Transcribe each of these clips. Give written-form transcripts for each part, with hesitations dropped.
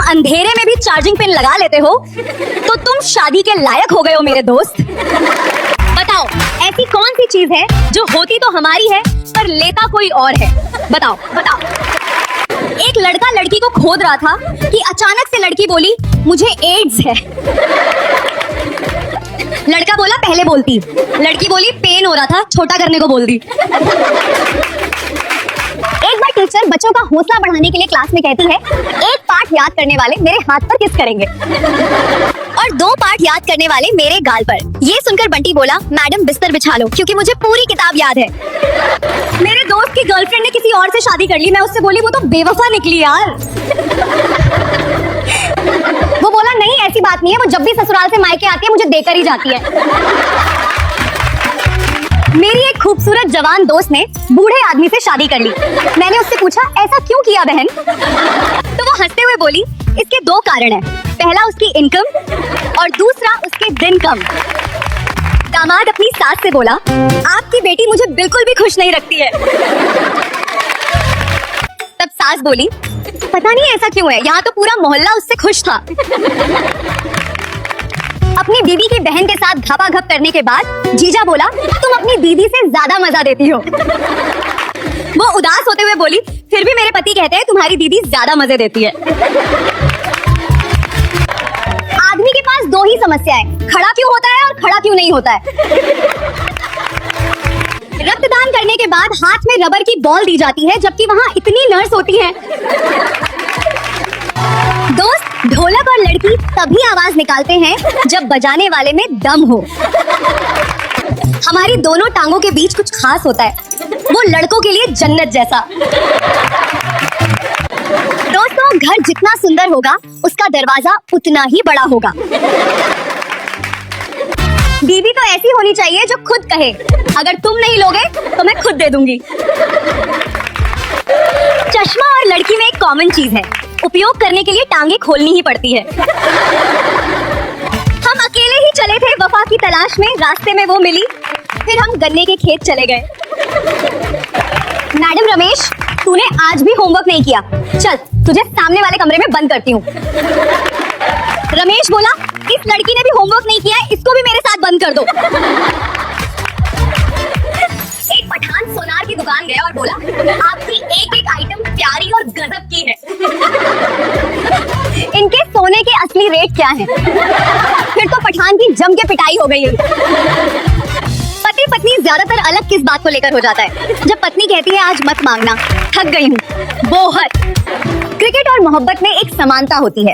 अंधेरे में भी चार्जिंग पिन लगा लेते हो तो तुम शादी के लायक हो गए हो मेरे दोस्त। बताओ ऐसी कौन सी चीज है जो होती तो हमारी है पर लेता कोई और है। बताओ बताओ। एक लड़का लड़की को खोद रहा था कि अचानक से लड़की बोली मुझे एड्स है। लड़का बोला पहले बोलती। लड़की बोली पेन हो रहा था छोटा करने को बोल दी। एक बार टीचर बच्चों का हौसला बढ़ाने के लिए क्लास में कहती है एक पाठ याद करने वाले मेरे हाथ पर किस करेंगे और 2 पाठ याद करने वाले मेरे गाल पर। ये सुनकर बंटी बोला मैडम बिस्तर बिछा लो क्योंकि मुझे पूरी किताब याद है। मेरे दोस्त की गर्लफ्रेंड ने किसी और से शादी कर ली। मैं उससे बोली वो तो बेवफा निकली यार। वो बोला नहीं ऐसी बात नहीं है, वो जब भी ससुराल से मायके आती है मुझे देकर ही जाती है। मेरी एक खूबसूरत जवान दोस्त ने बूढ़े आदमी से शादी कर ली। मैंने उससे पूछा ऐसा क्यों किया बहन? तो वो हंसते हुए बोली इसके 2 कारण हैं। पहला उसकी इनकम और दूसरा उसके दिन कम। दामाद अपनी सास से बोला आपकी बेटी मुझे बिल्कुल भी खुश नहीं रखती है। तब सास बोली पता नहीं ऐसा क्यों है, यहाँ तो पूरा मोहल्ला उससे खुश था। अपनी दीदी की बहन के साथ घपाघप करने के बाद जीजा बोला तुम अपनी दीदी से ज्यादा मजा देती हो। वो उदास होते हुए बोली फिर भी मेरे पति कहते हैं तुम्हारी दीदी ज्यादा मजे देती है। आदमी के पास 2 ही समस्याएं, खड़ा क्यों होता है और खड़ा क्यों नहीं होता है। रक्तदान करने के बाद हाथ में रबर की बॉल दी जाती है जबकि वहाँ इतनी नर्स होती हैं। दोस्त ढोलक और लड़की तभी आवाज निकालते हैं जब बजाने वाले में दम हो। हमारी दोनों टांगों के बीच कुछ खास होता है, वो लड़कों के लिए जन्नत जैसा। दोस्तों घर जितना सुंदर होगा उसका दरवाजा उतना ही बड़ा होगा। बीवी तो ऐसी होनी चाहिए जो खुद कहे अगर तुम नहीं लोगे तो मैं खुद दे दूंगी। चश्मा और लड़की में एक कॉमन चीज है, उपयोग करने के लिए टांगे खोलनी ही पड़ती है। हम अकेले ही चले थे वफा की तलाश में, रास्ते में वो मिली, फिर हम गन्ने के खेत चले गए। मैडम रमेश तूने आज भी होमवर्क नहीं किया, चल तुझे सामने वाले कमरे में बंद करती हूँ। रमेश बोला इस लड़की ने भी होमवर्क नहीं किया है, इसको भी मेरे साथ बंद कर दो। एक पठान सोनार की दुकान गया और बोला आपकी एक आइटम प्यारी और गजब की है, इनके सोने के असली रेट क्या है? फिर तो पठान की जम के पिटाई हो गई। पति पत्नी ज्यादातर अलग किस बात को लेकर हो जाता है? जब पत्नी कहती है आज मत मांगना, थक गई हूँ, बहुत। क्रिकेट और मोहब्बत में एक समानता होती है,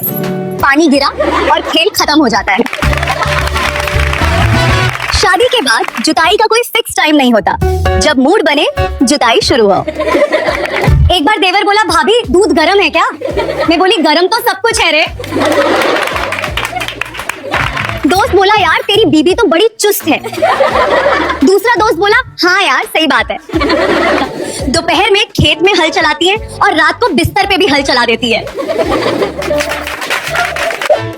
पानी गिरा और खेल खत्म हो जाता है। शादी के बाद जुताई का कोई फिक्स टाइम नहीं होता, जब मूड बने जुताई शुरू हो। एक बार देवर बोला भाभी दूध गरम है क्या? मैं बोली गरम तो सब कुछ है रे। दोस्त बोला यार तेरी बीबी तो बड़ी चुस्त है। दूसरा दोस्त बोला हाँ यार सही बात है। दोपहर में खेत में हल चलाती है और रात को बिस्तर पे भी हल चला देती है।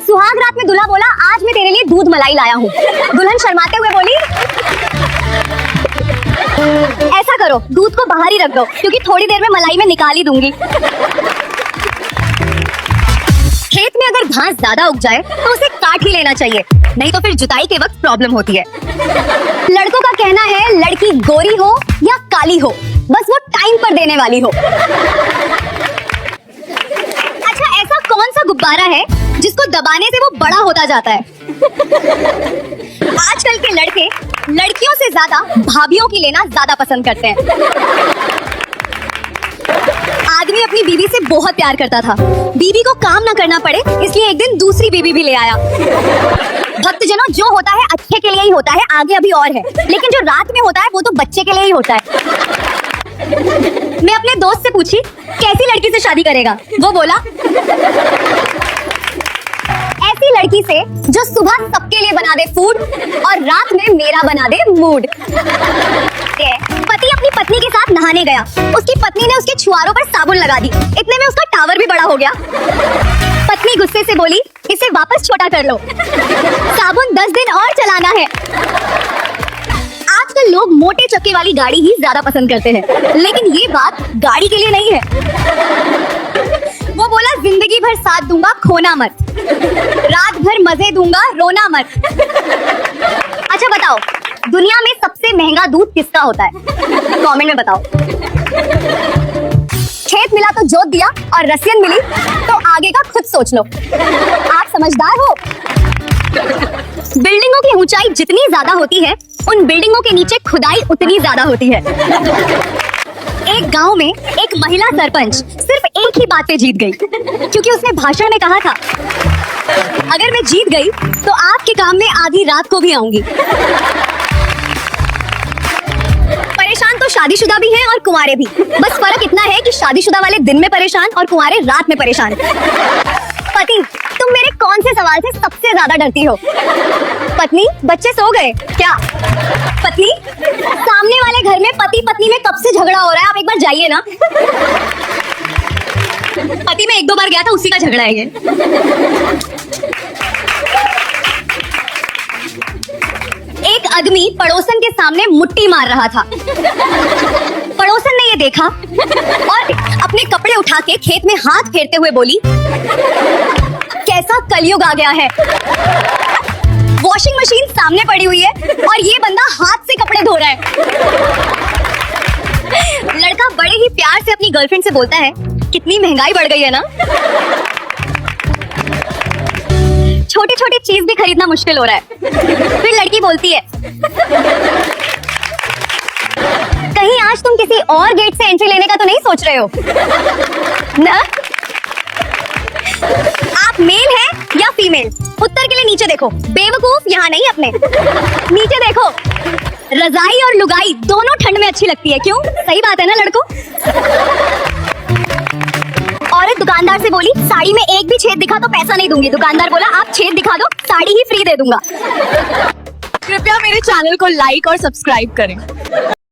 सुहाग रात में दूल्हा बोला आज मैं तेरे लिए दूध मलाई लाया हूँ। दुल्हन शर्माते हुए बोली ऐसा करो दूध को बाहर ही रख दो क्योंकि थोड़ी देर में मलाई में निकाल ही दूंगी। खेत में अगर घास ज्यादा उग जाए तो उसे काट ही लेना चाहिए, नहीं तो फिर जुताई के वक्त प्रॉब्लम होती है। लड़कों का कहना है लड़की गोरी हो या काली हो, बस वो टाइम पर देने वाली हो। अच्छा ऐसा कौन सा गुब्बारा है जिसको दबाने से वो बड़ा होता जाता है? आजकल के लड़के लड़कियों से ज्यादा भाभियों की लेना ज्यादा पसंद करते हैं। आदमी अपनी बीवी से बहुत प्यार करता था, बीवी को काम ना करना पड़े इसलिए एक दिन दूसरी बीवी भी ले आया। भक्तजनों जो होता है अच्छे के लिए ही होता है, आगे अभी और है, लेकिन जो रात में होता है वो तो बच्चे के लिए ही होता है। मैं अपने दोस्त से पूछी कैसी लड़की से शादी करेगा? वो बोला ऐसी लड़की से जो सुबह सबके लिए बना दे फूड और रात में मेरा बना दे मूड। पति अपनी पत्नी के साथ नहाने गया, उसकी पत्नी ने उसके छुआरों पर साबुन लगा दी, इतने में उसका टावर भी बड़ा हो गया। पत्नी गुस्से से बोली इसे वापस छोटा कर लो, साबुन 10 दिन और चलाना है। आजकल लोग मोटे चक्के वाली गाड़ी ही ज्यादा पसंद करते हैं, लेकिन ये बात गाड़ी के लिए नहीं है। वो बोला जिंदगी भर साथ दूंगा खोना मत, रात भर मजे दूंगा रोना मत। अच्छा बताओ, दुनिया में सबसे महंगा दूध किसका होता है? कमेंट में बताओ। खेत मिला तो जोत दिया और रसियन मिली तो आगे का खुद सोच लो। आप समझदार हो। बिल्डिंगों की ऊंचाई जितनी ज्यादा होती है, उन बिल्डिंगों के नीचे खुदाई उतनी ज्यादा होती है। एक गांव में एक महिला सरपंच सिर्फ एक ही बात पे जीत गई, क्योंकि उसने भाषण में कहा था, अगर मैं जीत गई तो आपके काम में आधी रात को भी आऊंगी। परेशान तो शादीशुदा भी हैं और कुंवारे भी, बस फर्क इतना है कि शादीशुदा वाले दिन में परेशान और कुंवारे रात में परेशान। पति, तुम मेरे कौन से सवाल से सबसे ज्यादा डरती हो? पत्नी, बच्चे सो गए क्या? पत्नी, सामने वाले घर में पति पत्नी में कब से झगड़ा हो रहा है, आप एक बार जाइए ना। पति में एक दो बार गया था, उसी का झगड़ा है ये। एक आदमी पड़ोसन के सामने मुट्ठी मार रहा था। पड़ोसन ने ये देखा और अपने कपड़े उठा के खेत में हाथ फेरते हुए बोली, कैसा कलयुग आ गया है। वॉशिंग मशीन सामने पड़ी हुई है और ये बंदा हाथ से कपड़े धो रहा है। लड़का बड़े ही प्यार से अपनी गर्लफ्रेंड से बोलता है, कितनी महंगाई बढ़ गई है ना। छोटी छोटी चीज भी खरीदना मुश्किल हो रहा है। फिर लड़की बोलती है, कहीं आज तुम किसी और गेट से एंट्री लेने का तो नहीं सोच रहे हो ना? आप मेल हैं या फीमेल? उत्तर के लिए नीचे देखो। बेवकूफ, यहाँ नहीं अपने, नीचे देखो। रजाई और लुगाई दोनों ठंड में अच्छी लगती है, क्यों? सही बात है ना लड़कों? औरत दुकानदार से बोली, साड़ी में एक भी छेद दिखा तो पैसा नहीं दूंगी। दुकानदार बोला, आप छेद दिखा दो, साड़ी ही फ्री दे दूंगा। कृपया मेरे चैनल को लाइक और सब्सक्राइब करें।